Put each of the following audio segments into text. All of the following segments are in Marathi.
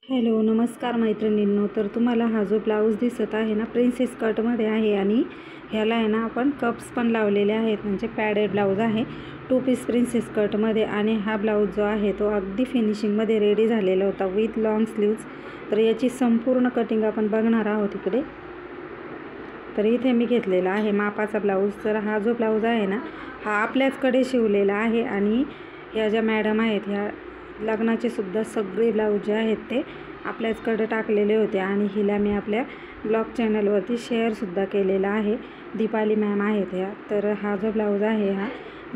हॅलो नमस्कार मैत्रिणींनो. तर तुम्हाला हा जो ब्लाऊज दिसत आहे ना, प्रिन्सेस कटमध्ये आहे आणि ह्याला आहे ना आपण कप्स पण लावलेले आहेत, म्हणजे पॅडेड ब्लाऊज आहे 2 पीस प्रिन्सेस कटमध्ये. आणि हा ब्लाऊज जो आहे तो अगदी फिनिशिंगमध्ये रेडी झालेला होता विथ लॉंग स्लीव्ज. तर याची संपूर्ण कटिंग आपण बघणार आहोत इकडे. तर इथे मी घेतलेला आहे मापाचा ब्लाऊज. तर हा जो ब्लाऊज आहे ना, हा आपल्याचकडे शिवलेला आहे आणि ह्या ज्या मॅडम आहेत ह्या लग्नाचे सुद्धा सगळे ब्लाऊज जे आहेत ते आपल्याचकडे टाकलेले होते आणि हिला मी आपल्या ब्लॉग चॅनलवरती शेअरसुद्धा केलेला आहे. दीपाली मॅम आहेत ह्या. तर हा जो ब्लाऊज आहे हा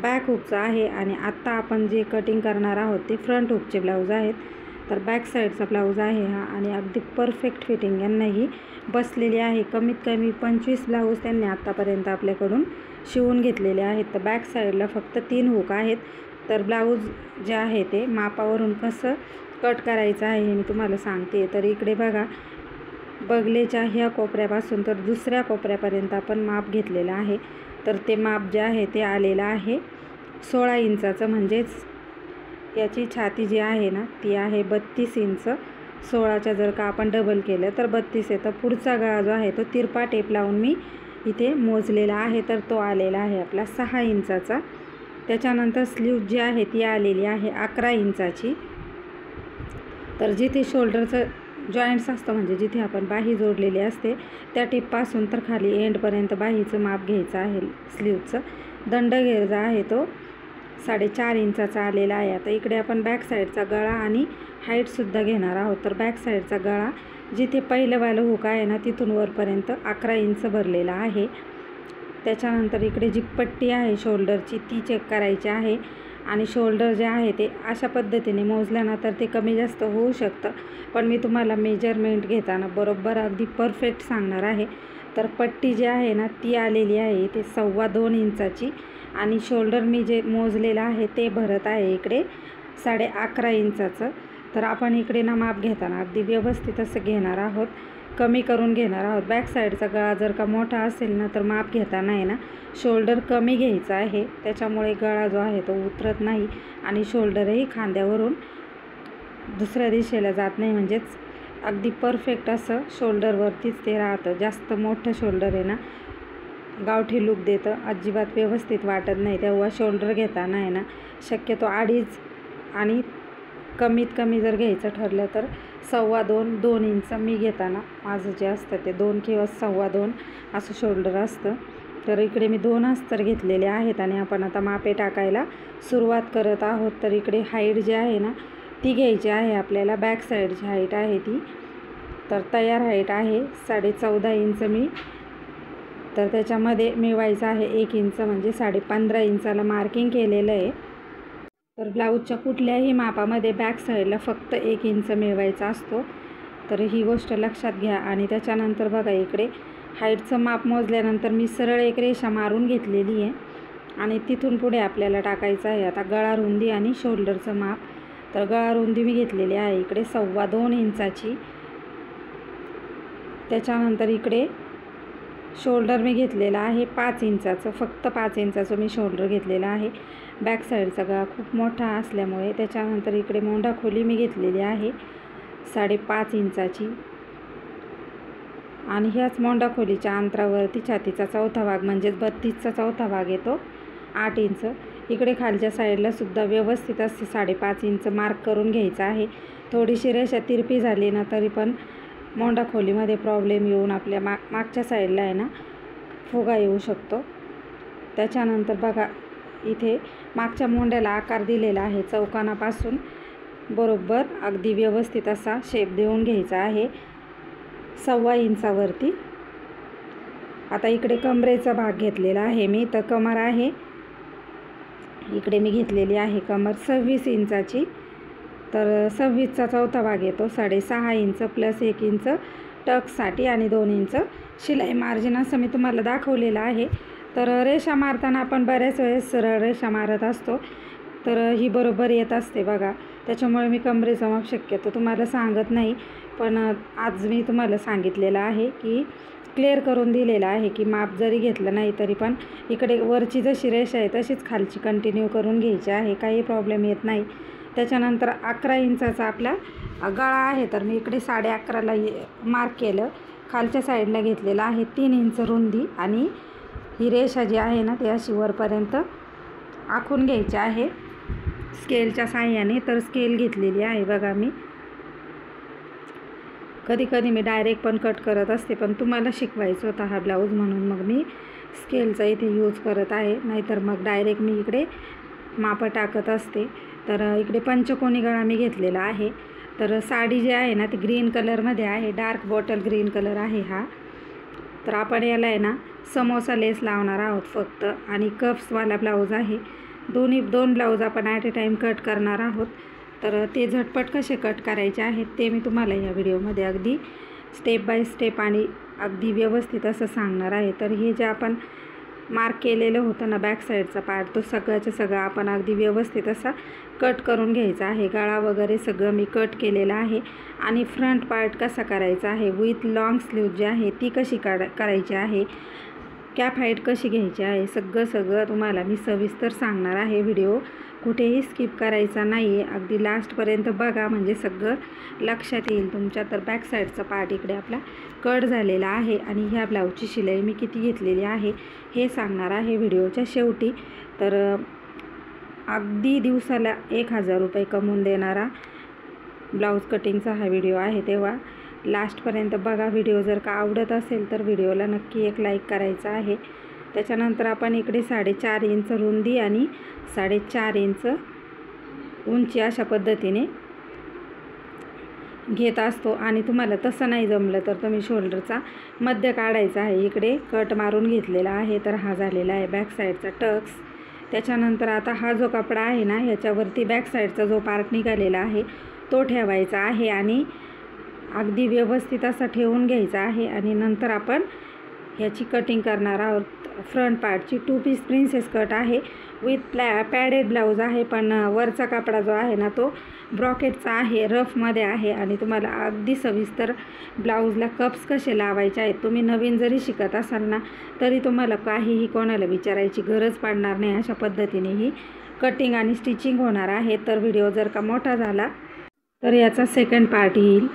बॅक हुकचा आहे आणि आत्ता आपण जे कटिंग करणार आहोत ते फ्रंट हुकचे ब्लाऊज आहेत. तर बॅक साईडचा ब्लाऊज आहे हा आणि अगदी परफेक्ट फिटिंग यांनाही बसलेली आहे. कमीत कमी 25 ब्लाऊज त्यांनी आत्तापर्यंत आपल्याकडून शिवून घेतलेले आहेत. तर बॅक साईडला फक्त 3 हुक आहेत. तर ब्लाऊज जे आहे ते मापावरून कसं कट करायचं आहे हे मी तुम्हाला सांगते. तर इकडे बघा, बगलेच्या ह्या कोपऱ्यापासून तर दुसऱ्या कोपऱ्यापर्यंत आपण माप घेतलेलं आहे. तर ते माप जे आहे ते आलेलं आहे 16 इंचाचं, म्हणजेच याची छाती जी आहे ना ती आहे 32 इंच. 16च्या जर का आपण डबल केलं तर 32 आहे. तर पुढचा गळा जो आहे तो तिरपा टेप लावून मी इथे मोजलेला आहे. तर तो आलेला आहे आपला 6 इंचाचा. त्याच्यानंतर स्लीव जी आहे ती आलेली आहे 11 इंचाची. तर जिथे शोल्डरचं जॉईंट्स असतं, म्हणजे जिथे आपण बाही जोडलेली असते त्या टिपपासून तर खाली एंडपर्यंत बाहीचं माप घ्यायचं आहे स्लीवचं. दंडघेर जो आहे तो 4.5 इंचाचा आलेला आहे. आता इकडे आपण बॅक साईडचा गळा आणि हाईटसुद्धा घेणार आहोत. तर बॅक साईडचा गळा जिथे पहिलंवालं हुक आहे ना तिथून वरपर्यंत 11 इंच भरलेला आहे. त्याच्यानंतर इकडे जी पट्टी आहे शोल्डरची ती चेक करायची आहे आणि शोल्डर जे आहे ते अशा पद्धतीने मोजल्यानंतर ते कमी जास्त होऊ शकतं, पण मी तुम्हाला मेजरमेंट घेताना बरोबर अगदी परफेक्ट सांगणार आहे. तर पट्टी जी आहे ना ती आलेली आहे इथे 2.25 इंचाची आणि शोल्डर मी जे मोजलेलं आहे ते भरत आहे इकडे 11.5 इंचाचं. तर आपण इकडे ना माप घेताना अगदी व्यवस्थित असं घेणार आहोत, कमी करून घेणार आहोत. बॅक साईडचा गळा जर का मोठा असेल ना तर माप घेताना आहे ना शोल्डर कमी घ्यायचा आहे, त्याच्यामुळे गळा जो आहे तो उतरत नाही आणि शोल्डरही खांद्यावरून दुसऱ्या दिशेला जात नाही, म्हणजेच अगदी परफेक्ट असं शोल्डरवरतीच ते राहतं. जास्त मोठं शोल्डर आहे ना गावठी लूक देतं, अजिबात व्यवस्थित वाटत नाही. तेव्हा शोल्डर घेताना आहे ना शक्यतो 2.5 आणि कमीत कमी जर घ्यायचं ठरलं तर 2.25-2 इंच मी घेताना माझं जे असतं ते 2 किंवा 2.25 असं शोल्डर असतं. तर इकडे मी 2 अस्तर घेतलेले आहेत आणि आपण आता मापे टाकायला सुरुवात करत आहोत. तर इकडे हाईट जी आहे ना ती घ्यायची आहे आपल्याला. बॅक साईडची हाईट आहे ती, तर तयार हाईट आहे 14.5 इंच मी. तर त्याच्यामध्ये मिळवायचं आहे 1 इंच, म्हणजे 15.5 इंचाला मार्किंग केलेलं आहे. तर ब्लाऊजच्या कुठल्याही मापामध्ये बॅक साईडला फक्त 1 इंच मिळवायचा असतो, तर ही गोष्ट लक्षात घ्या. आणि त्याच्यानंतर बघा इकडे हाईटचं माप मोजल्यानंतर मी सरळ एक रेषा मारून घेतलेली आहे आणि तिथून पुढे आपल्याला टाकायचं आहे आता गळा रुंदी आणि शोल्डरचं माप. तर गळा रुंदी मी घेतलेली आहे इकडे 2.25 इंचाची. त्याच्यानंतर इकडे शोल्डर मी घेतलेला आहे 5 इंचाचं, फक्त 5 इंचाचं मी शोल्डर घेतलेलं आहे. बॅक साईडचा गळा खूप मोठा असल्यामुळे. त्याच्यानंतर इकडे मोंढा खोली मी घेतलेली आहे 5.5 इंचाची आणि ह्याच मोंढा खोलीच्या अंतरावरती छातीचा चौथा भाग, म्हणजेच 32चा चौथा भाग येतो 8 इंच. इकडे खालच्या साईडला सुद्धा व्यवस्थित असे 5.5 इंच मार्क करून घ्यायचं आहे. थोडीशी रेषा तिरपी झाली ना तरी पण मोंढा खोलीमध्ये प्रॉब्लेम येऊन आपल्या मागच्या साईडला आहे ना फुगा येऊ शकतो. त्याच्यानंतर बघा इथे मागच्या मोंढ्याला आकार दिलेला आहे चौकोनापासून बरोबर अगदी व्यवस्थित असा शेप देऊन घ्यायचा आहे 1.25 इंचावरती. आता इकडे कमरेचा भाग घेतलेला आहे मी. तर कमर आहे इकडे मी घेतलेली आहे कमर 26 इंचाची. तर 26चा चौथा भाग येतो 6.5 इंच प्लस 1 इंच टक्ससाठी आणि 2 इंच शिलाई मार्जिन असं मी तुम्हाला दाखवलेलं आहे. तर रेषा मारताना आपण बऱ्याच वेळेस सरळ रेषा मारत असतो, तर ही बरोबर येत असते बघा. त्याच्यामुळे मी कमरेचा माप शक्यतो तुम्हाला सांगत नाही, पण आज मी तुम्हाला सांगितलेलं आहे की क्लिअर करून दिलेलं आहे की माप जरी घेतलं नाही तरी पण इकडे वरची जशी रेषा आहे तशीच खालची कंटिन्यू करून घ्यायची आहे, काही प्रॉब्लेम येत नाही. त्याच्यानंतर 11 इंचाचा आपला गळा आहे, तर मी इकडे 11.5ला मार्क केलं. खालच्या साईडला घेतलेला आहे 3 इंच रुंदी आणि ही रेषा जी आहे ना ती अशी वरपर्यंत आखून घ्यायची आहे स्केलच्या साहाय्याने. तर स्केल घेतलेली आहे बघा मी. कधी कधी मी डायरेक्ट पण कट करत असते, पण तुम्हाला शिकवायचं होता हा ब्लाऊज म्हणून मग मी स्केलचा इथे यूज करत आहे, नाहीतर मग डायरेक्ट मी इकडे मापं टाकत असते. तर इकडे पंचकोनी गळा मी घेतलेला आहे. तर साडी जी आहे ना ती ग्रीन कलरमध्ये आहे, डार्क बॉटल ग्रीन कलर आहे हा. तर आपण याला आहे ना समोसा लेस लावणार आहोत फक्त, आणि कप्सवाला ब्लाऊज आहे. दोन ब्लाऊज आपण ॲट ए टाईम कट करणार आहोत. तर ते झटपट कसे कट करायचे आहेत ते मी तुम्हाला या व्हिडिओमध्ये अगदी स्टेप बाय स्टेप आणि अगदी व्यवस्थित असं सांगणार आहे. तर हे जे आपण मार्क केलेलं होतं ना बॅक साईडचा पार्ट, तो सगळ्याचं सगळं आपण अगदी व्यवस्थित असा कट करून घ्यायचा आहे. गळा वगैरे सगळं मी कट केलेलं आहे. आणि फ्रंट पार्ट कसा करायचा आहे, विथ लॉंग स्लीव जी आहे ती कशी करायची आहे, कॅप हाईट कशी घ्यायची आहे, सगळं तुम्हाला मी सविस्तर सांगणार आहे. व्हिडिओ कुठेही स्किप करायचा नाही आहे, अगदी लास्टपर्यंत बघा म्हणजे सगळं लक्षात येईल तुमच्या. तर बॅक साईडचा पार्ट इकडे आपला कट झालेला आहे आणि ह्या ब्लाऊजची शिलाई मी किती घेतलेली आहे हे सांगणार आहे व्हिडिओच्या शेवटी. तर अगदी दिवसाला 1000 रुपये कमवून देणारा ब्लाऊज कटिंगचा हा व्हिडिओ आहे, तेव्हा लास्टपर्यंत बघा. व्हिडिओ जर का आवडत असेल तर व्हिडिओला नक्की एक लाईक करायचा आहे. त्याच्यानंतर आपण इकडे 4.5 इंच रुंदी आणि 4.5 इंच उंची अशा पद्धतीने घेत असतो. आणि तुम्हाला तसं नाही जमलं तर तुम्ही शोल्डरचा मध्य काढायचा आहे. इकडे कट मारून घेतलेला आहे. तर हा झालेला आहे बॅक साईडचा टक्स. त्याच्यानंतर आता हा जो कपडा आहे ना याच्यावरती बॅक साईडचा जो पार्ट निघालेला आहे तो ठेवायचा आहे आणि अगदी व्यवस्थित असा ठेवून घ्यायचा आहे. आणि नंतर आपण ह्याची कटिंग करणार आहोत. फ्रंट पार्टची 2 पीस प्रिन्सेस कट आहे, विथ पॅडेड ब्लाऊज आहे, पण वरचा कपडा जो आहे ना तो ब्रॉकेटचा आहे, रफमध्ये आहे. आणि तुम्हाला अगदी सविस्तर ब्लाऊजला कप्स कसे लावायचे आहेत, तुम्ही नवीन जरी शिकत असाल ना तरी तुम्हाला काहीही कोणाला विचारायची गरज पडणार नाही. अशा पद्धतीने ही कटिंग आणि स्टिचिंग होणार आहे. तर व्हिडिओ जर का मोठा झाला तर याचा सेकंड पार्ट येईल,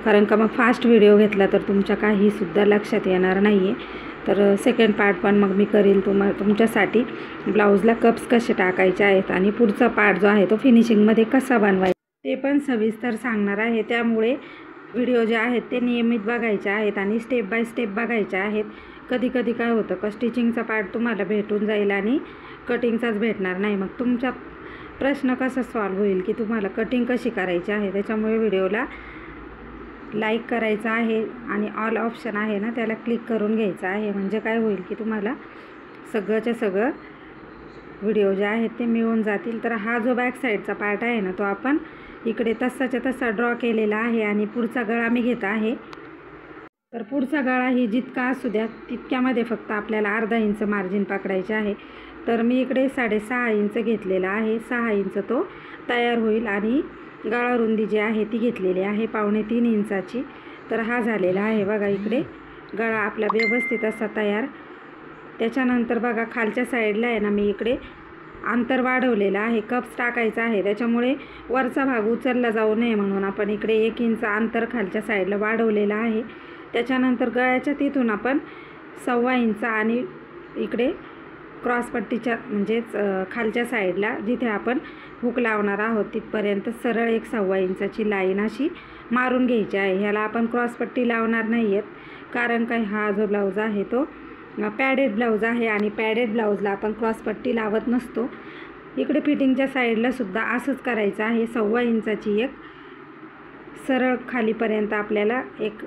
कारण का मग फास्ट व्हिडिओ घेतला तर तुमच्या काहीसुद्धा लक्षात येणार नाही आहे. तर सेकंड पार्ट पण मग मी करील तुमच्यासाठी, ब्लाऊजला कप्स कसे टाकायचे आहेत आणि पुढचा पार्ट जो आहे तो फिनिशिंगमध्ये कसा बनवायचा ते पण सविस्तर सांगणार आहे. त्यामुळे व्हिडिओ जे आहेत ते नियमित बघायचे आहेत आणि स्टेप बाय स्टेप बघायचे आहेत. कधी कधी काय होतं का स्टिचिंगचा पार्ट तुम्हाला भेटून जाईल आणि कटिंगचाच भेटणार नाही, मग तुमचा प्रश्न कसा सॉल्व होईल की तुम्हाला कटिंग कशी करायची आहे. त्याच्यामुळे व्हिडिओला लाईक करायचं आहे आणि ऑल ऑप्शन आहे ना त्याला क्लिक करून घ्यायचं आहे, म्हणजे काय होईल की तुम्हाला सगळंच्या सगळं व्हिडिओ जे आहेत ते मिळून जातील. तर हा जो बॅक साईडचा पार्ट आहे ना तो आपण इकडे तसाच्या तसा ड्रॉ केलेला आहे आणि पुढचा गळा मी घेत आहे. तर पुढचा गळा ही जितका असू द्या तितक्यामध्ये फक्त आपल्याला अर्धा इंच मार्जिन पकडायचे आहे. तर मी इकडे 6.5 इंच घेतलेला आहे, 6 इंच तो तयार होईल. आणि गळा रुंदी जी आहे ती घेतलेली आहे 2.25 इंचाची. तर हा झालेला आहे बघा इकडे गळा आपला व्यवस्थित असा तयार. त्याच्यानंतर बघा खालच्या साईडला आहे ना मी इकडे अंतर वाढवलेलं आहे, कप्स टाकायचा आहे, त्याच्यामुळे वरचा भाग उचलला जाऊ नये म्हणून आपण इकडे 1 इंच अंतर खालच्या साईडला वाढवलेलं आहे. त्याच्यानंतर गळ्याच्या तिथून आपण 1.25 इंच आणि इकडे क्रॉसपट्टीच्या म्हणजेच खालच्या साईडला जिथे आपण हुक लावणार आहोत तिथपर्यंत सरळ 1.25 इंचाची लाईन अशी मारून घ्यायची आहे. ह्याला आपण क्रॉसपट्टी लावणार नाही आहेत, कारण काय हा जो ब्लाऊज आहे तो पॅडेड ब्लाऊज आहे आणि पॅडेड ब्लाऊजला आपण क्रॉसपट्टी लावत नसतो. इकडे फिटिंगच्या साईडला सुद्धा असंच करायचं आहे. 1.25 इंचाची एक सरळ खालीपर्यंत आपल्याला एक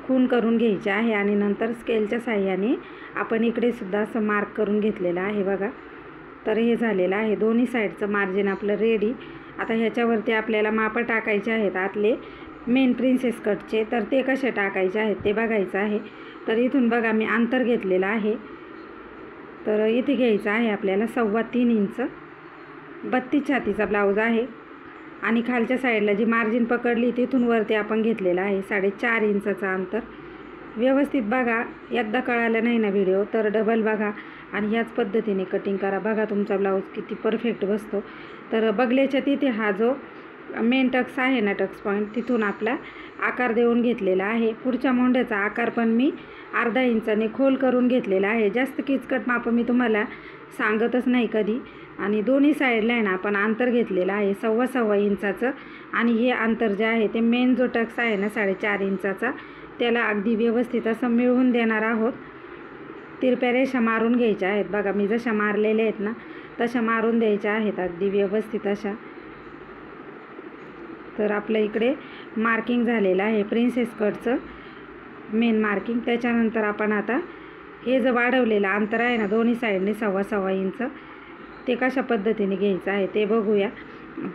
खून करून घ्यायची आहे आणि नंतर स्केलच्या साह्याने आपण इकडे सुद्धा असं मार्क करून घेतलेलं आहे बघा. तर हे झालेलं आहे दोन्ही साईडचं मार्जिन आपलं रेडी. आता ह्याच्यावरती आपल्याला मापं टाकायचे आहेत आतले मेन प्रिन्सेस कटचे, तर ते कसे टाकायचे आहेत ते बघायचं आहे. तर इथून बघा मी अंतर घेतलेलं आहे, तर इथे घ्यायचं आहे आपल्याला 3.25 इंच. 32 छातीचा ब्लाऊज आहे आणि खालच्या साईडला जी मार्जिन पकडली तिथून वरती आपण घेतलेलं आहे 4.5 इंचाचं अंतर. व्यवस्थित बघा, एकदा कळालं नाही ना व्हिडिओ तर डबल बघा, आणि याच पद्धतीने कटिंग करा. बघा तुमचा ब्लाऊज किती परफेक्ट बसतो. तर बगलेच्या तिथे हा जो मेन टक्स आहे ना, टक्स पॉईंट, तिथून आपला आकार देऊन घेतलेला आहे. पुढच्या मोंढ्याचा आकार पण मी अर्धा इंचाने खोल करून घेतलेला आहे. जास्त किचकट माप मी तुम्हाला सांगतच नाही कधी. आणि दोन्ही साईडला आहे ना आपण अंतर घेतलेलं आहे 1.25 इंचाचं. आणि हे अंतर जे आहे ते मेन जो टक्स आहे ना 4.5 इंचाचा, त्याला अगदी व्यवस्थित असं मिळवून देणार आहोत. तिरप्या रेषा मारून घ्यायच्या आहेत. बघा मी जशा मारलेल्या आहेत ना तशा मारून द्यायच्या आहेत अगदी व्यवस्थित अशा. तर आपल्या इकडे मार्किंग झालेलं आहे प्रिन्सेस कटचं मेन मार्किंग. त्याच्यानंतर आपण आता हे जे वाढवलेलं अंतर आहे ना दोन्ही साईडने 1.25 इंच, ते कशा पद्धतीने घ्यायचं आहे ते बघूया.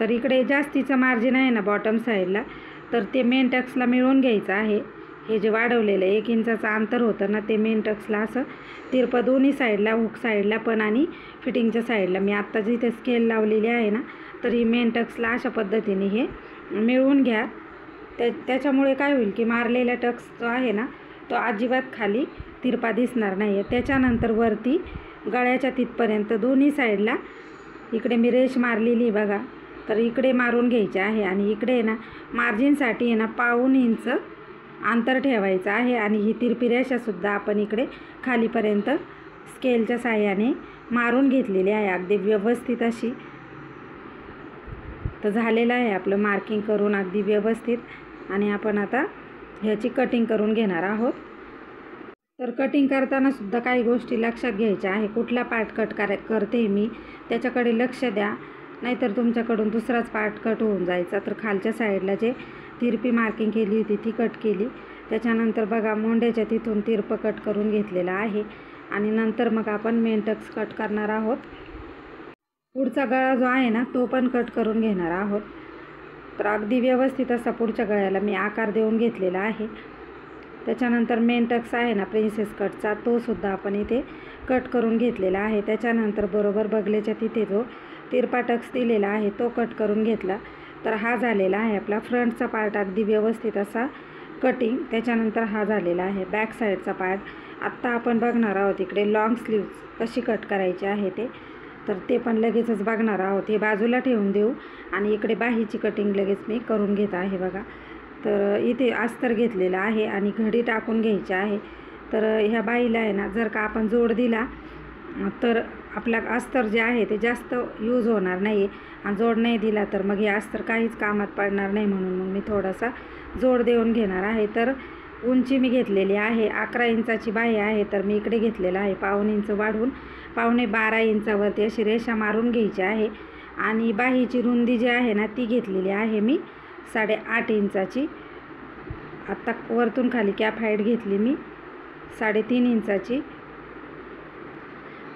तर इकडे जास्तीचं मार्जिन आहे ना बॉटम साईडला, तर ते मेन टक्सला मिळवून घ्यायचं आहे. हे जे वाढवलेलं 1 इंचाचं अंतर होतं ना ते मेन टक्सला असं तिरपं दोन्ही साईडला, हुक साईडला पण आणि फिटिंगच्या साईडला. मी आत्ता जिथे स्केल लावलेली आहे ना तर ही मेन टक्सला अशा पद्धतीने हे मिळवून घ्या. त्याच्यामुळे काय होईल की मारलेला टक्स जो आहे ना तो अजिबात खाली तिरपा दिसणार नाही आहे. त्याच्यानंतर वरती गळ्याच्या तिथपर्यंत दोन्ही साईडला इकडे मी रेष मारलेली बघा, तर इकडे मारून घ्यायचे आहे. आणि इकडे ना मार्जिनसाठी ना 1.5 इंच अंतर ठेवायचं आहे. आणि ही तिरपी रेषासुद्धा आपण इकडे खालीपर्यंत स्केलच्या साहाय्याने मारून घेतलेली आहे अगदी व्यवस्थित अशी. तर झालेलं आहे आपलं मार्किंग करून अगदी व्यवस्थित. आणि आपण आता ह्याची कटिंग करून घेणार आहोत. तर कटिंग करताना सुद्धा काही गोष्टी लक्षात घ्यायच्या आहे. कुठला पार्ट कट करते मी त्याच्याकडे लक्ष द्या, नाहीतर तुमच्याकडून दुसराच पार्ट कट होऊन जायचा. तर खालच्या साईडला जे तिरपी मार्किंग केली होती ती कट केली. त्याच्यानंतर बघा मोंढ्याच्या तिथून तिरपं कट करून घेतलेलं आहे. आणि नंतर मग आपण मेन टक्स कट करणार आहोत. पुढचा गळा जो आहे ना तो पण कट करून घेणार आहोत. तर अगदी व्यवस्थित असा पुढच्या गळ्याला मी आकार देऊन घेतलेला आहे. त्याच्यानंतर मेन टक्स आहे ना प्रिन्सेस कटचा तो सुद्धा आपण इथे कट करून घेतलेला आहे. त्याच्यानंतर बरोबर बगलेच्या तिथे जो तिरपा टक्स दिलेला आहे तो कट करून घेतला. तर हा झालेला आहे आपला फ्रंटचा पार्ट अगदी व्यवस्थित असा कटिंग. त्याच्यानंतर हा झालेला आहे बॅक साईडचा पार्ट. आत्ता आपण बघणार आहोत इकडे लॉंग स्लीव्ज कशी कट करायची आहे ते, तर ते पण लगेचच बघणार आहोत. हे बाजूला ठेवून देऊ आणि इकडे बाहीची कटिंग लगेच मी करून घेत आहे बघा. तर इथे अस्तर घेतलेलं आहे आणि घडी टाकून घ्यायची आहे. तर ह्या बाईला आहे ना जर का आपण जोड दिला तर आपला अस्तर जे आहे ते जास्त यूज होणार नाही. आणि जोड नाही दिला तर मग हे अस्तर काहीच कामात पडणार नाही. म्हणून मग मी थोडासा जोड देऊन घेणार आहे. तर उंची मी घेतलेली आहे 11 इंचाची बाही आहे. तर मी इकडे घेतलेलं आहे 1.25 इंच वाढवून 12.5 इंचावरती अशी रेषा मारून घ्यायची आहे. आणि बाहीची रुंदी जी आहे ना ती घेतलेली आहे मी 8.5 इंचाची. आत्ता वरतून खाली कॅप हाईट घेतली मी 3.5 इंचाची.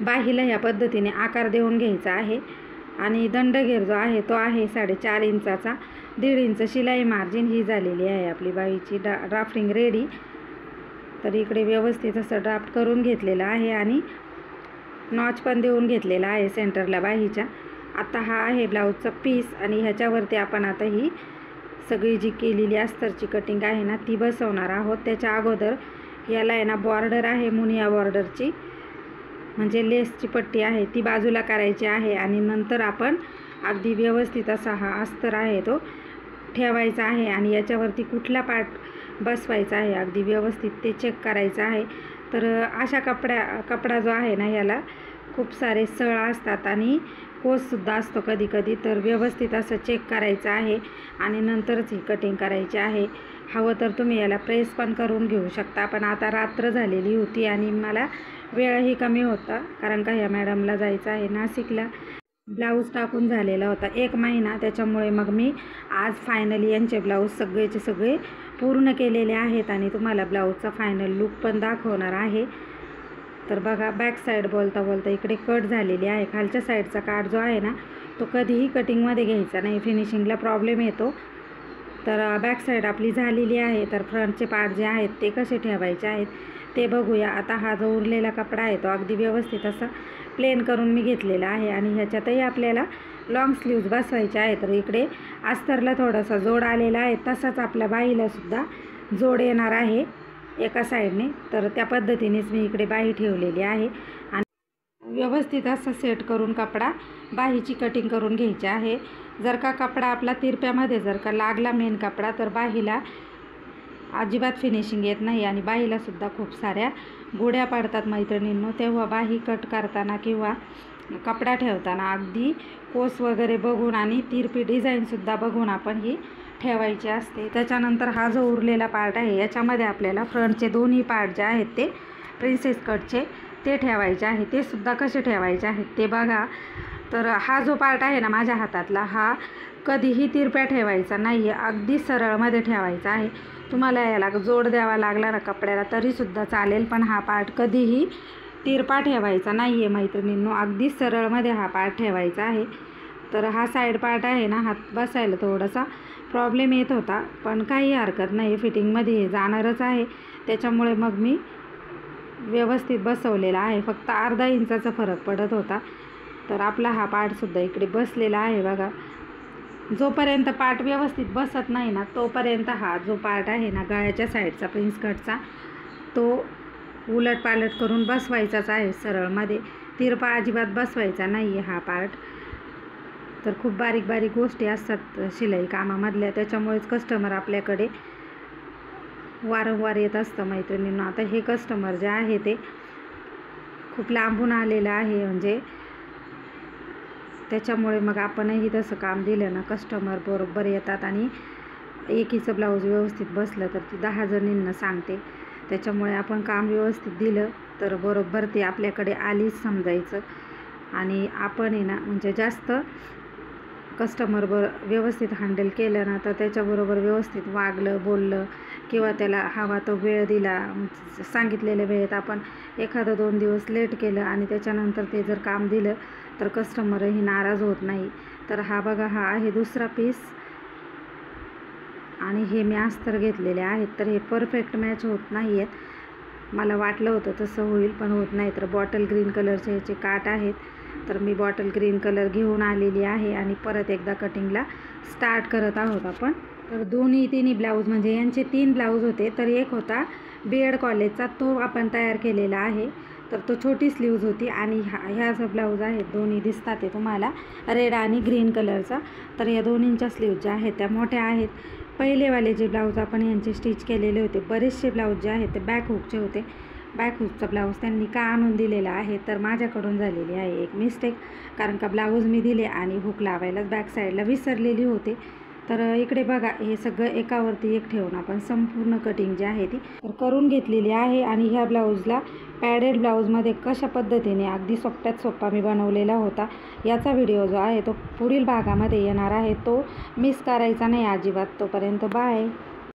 बाहीला ह्या पद्धतीने आकार देऊन घ्यायचा आहे. आणि दंडघेर जो आहे तो आहे 4.5 इंचाचा. 1.5 इंच शिलाई मार्जिन ही झालेली आहे आपली बाहीची ड्राफ्टिंग रेडी. तर इकडे व्यवस्थित असं ड्राफ्ट करून घेतलेलं आहे आणि नॉच पण देऊन घेतलेला आहे सेंटरला बाहीच्या. आता हा आहे ब्लाऊजचा पीस आणि ह्याच्यावरती आपण आता ही सगळी जी केलेली अस्तरची कटिंग आहे ना ती बसवणार आहोत. त्याच्या अगोदर याला आहे ना बॉर्डर आहे मुनिया बॉर्डरची, म्हणजे लेसची पट्टी आहे ती बाजूला करायची आहे. आणि नंतर आपण अगदी व्यवस्थित असा हा अस्तर आहे तो ठेवायचा आहे. आणि याच्यावरती कुठला पार्ट बसवायचा आहे अगदी व्यवस्थित ते चेक करायचं आहे. तर अशा कपडा जो आहे ना याला खूप सारे सळ असतात आणि कोससुद्धा असतो कधी कधी. तर व्यवस्थित असं चेक करायचं आहे आणि नंतरच ही कटिंग करायची आहे. हवं तर तुम्ही याला प्रेस पण करून घेऊ शकता. पण आता रात्र झालेली होती आणि मला वेळही कमी होता, कारण का ह्या मॅडमला जायचं आहे नाशिकला. ब्लाऊज टाकून झालेला होता 1 महिना, त्याच्यामुळे मग मी आज फायनली यांचे ब्लाऊज सगळेचे सगळे पूर्ण केलेले आहेत आणि तुम्हाला ब्लाऊजचा फायनल लुक पण दाखवणार आहे. तर बघा बॅक साईड बोलता बोलता इकडे कट झालेली आहे. खालच्या साईडचा काठ जो आहे ना तो कधीही कटिंगमध्ये घ्यायचा नाही, फिनिशिंगला प्रॉब्लेम येतो. तर बॅक साईड आपली झालेली आहे. तर फ्रंटचे पार्ट जे आहेत ते कसे ठेवायचे आहेत ते बघूया. आता हा जो उरलेला कपडा आहे तो अगदी व्यवस्थित असा प्लेन करून मी घेतलेला आहे आणि ह्याच्यातही आपल्याला लॉंग स्लीव्ज बसवायचे आहे. तर इकडे अस्तरला थोडासा जोड आलेला आहे, तसाच आपल्या बाहीलासुद्धा जोड येणार आहे एका साईडने. तर त्या पद्धतीनेच मी इकडे बाही ठेवलेली आहे. आणि व्यवस्थित असं सेट करून कपडा बाहीची कटिंग करून घ्यायची आहे. जर का कपडा आपला तिरप्यामध्ये जर का लागला मेन कपडा तर बाहीला अजिबात फिनिशिंग येत नाही आणि बाहीलासुद्धा खूप साऱ्या गोड्या पडतात मैत्रिणींनो. तेव्हा बाही कट करताना किंवा कपडा ठेवताना अगदी कोस वगैरे बघून आणि तिरपी डिझाईनसुद्धा बघून आपण ही ठेवायची असते. त्याच्यानंतर हा जो उरलेला पार्ट आहे याच्यामध्ये आपल्याला फ्रंटचे दोन्ही पार्ट जे आहेत ते प्रिन्सेस कटचे ते ठेवायचे आहे. ते सुद्धा कसे ठेवायचे आहेत ते बघा. तर हा जो पार्ट आहे ना माझ्या हातातला, हा कधीही तिरप्या ठेवायचा नाही आहे, अगदी सरळमध्ये ठेवायचा आहे. तुम्हाला याला जोड द्यावा लागला ना कपड्याला तरीसुद्धा चालेल, पण हा पार्ट कधीही तिरपा ठेवायचा नाही आहे मैत्रिणींनो. अगदी सरळमध्ये हा पार्ट ठेवायचा आहे. तर हा साईड पार्ट आहे ना, हात बसायला थोडासा प्रॉब्लेम येत होता, पण काही हरकत नाही, फिटिंगमध्ये हे जाणारच आहे. त्याच्यामुळे मग मी व्यवस्थित बसवलेला आहे. फक्त अर्धा इंचाचा फरक पडत होता. तर आपला हा पार्टसुद्धा इकडे बसलेला आहे बघा. जोपर्यंत पार्ट व्यवस्थित बसत नाही ना तोपर्यंत हा जो पार्ट आहे ना गळ्याच्या साईडचा प्रिन्स कटचा तो उलटपालट करून बसवायचाच आहे सरळमध्ये. तिरपा अजिबात बसवायचा नाही आहे हा पार्ट. तर खूप बारीक बारीक गोष्टी असतात शिलाई कामामधल्या, त्याच्यामुळेच कस्टमर आपल्याकडे वारंवार येत असतं मैत्रिणींना. आता हे कस्टमर जे आहे ते खूप लांबून आलेलं आहे, म्हणजे त्याच्यामुळे मग आपणही तसं काम दिलं ना कस्टमर बरोबर येतात आणि एकीचं ब्लाऊज व्यवस्थित बसलं तर ती 10 जणींना सांगते. त्याच्यामुळे आपण काम व्यवस्थित दिलं तर बरोबर ते आपल्याकडे आलीच समजायचं. आणि आपण आहे ना म्हणजे जास्त कस्टमर व्यवस्थित हँडल केलं ना तर त्याच्याबरोबर व्यवस्थित वागलं बोललं किंवा त्याला हवा तो वेळ दिला, सांगितलेल्या वेळेत आपण एखादं 2 दिवस लेट केलं आणि त्याच्यानंतर ते जर काम दिलं तर कस्टमरही नाराज होत नाही. तर हा बघा, हा आहे दुसरा पीस आणि हे मी अस्तर घेतलेले आहेत. तर हे परफेक्ट मॅच होत नाही आहेत. मला वाटलं होतं तसं होईल पण होत नाही. तर बॉटल ग्रीन कलरचे ह्याचे काट आहेत, तर मी बॉटल ग्रीन कलर घेऊन आलेली आहे आणि परत एकदा कटिंगला स्टार्ट करत आहोत आपण. तर तिन्ही ब्लाऊज म्हणजे यांचे 3 ब्लाऊज होते. तर एक होता BED कॉलेजचा, तो आपण तयार केलेला आहे. तर तो छोटी स्लीव्ज होती आणि ह्या जो ब्लाऊज आहेत दोन्ही दिसतात ते तुम्हाला रेड आणि ग्रीन कलरचा. तर या दोन्हींच्या स्लीव्ज ज्या आहेत त्या मोठ्या आहेत. पहिलेवाले जे ब्लाऊज आपण यांचे स्टिच केलेले होते, बरेचसे ब्लाऊज जे आहेत ते बॅक हुकचे होते. बॅक हुकचा ब्लाऊज त्यांनी का आणून दिलेला आहे तर माझ्याकडून झालेली आहे एक मिस्टेक, कारण का ब्लाऊज मी दिले आणि हुक लावायलाच बॅक साईडला विसरलेली होते. तर इकडे बघा, हे सगळं एकावरती एक ठेवून आपण संपूर्ण कटिंग जी आहे ती तर करून घेतलेली आहे. आणि ह्या ब्लाऊजला पॅडेड ब्लाऊजमध्ये कशा पद्धतीने अगदी सोप्यात सोपा मी बनवलेला होता याचा व्हिडिओ जो आहे तो पुढील भागामध्ये येणार आहे, तो मिस करायचा नाही अजिबात. तोपर्यंत बाय.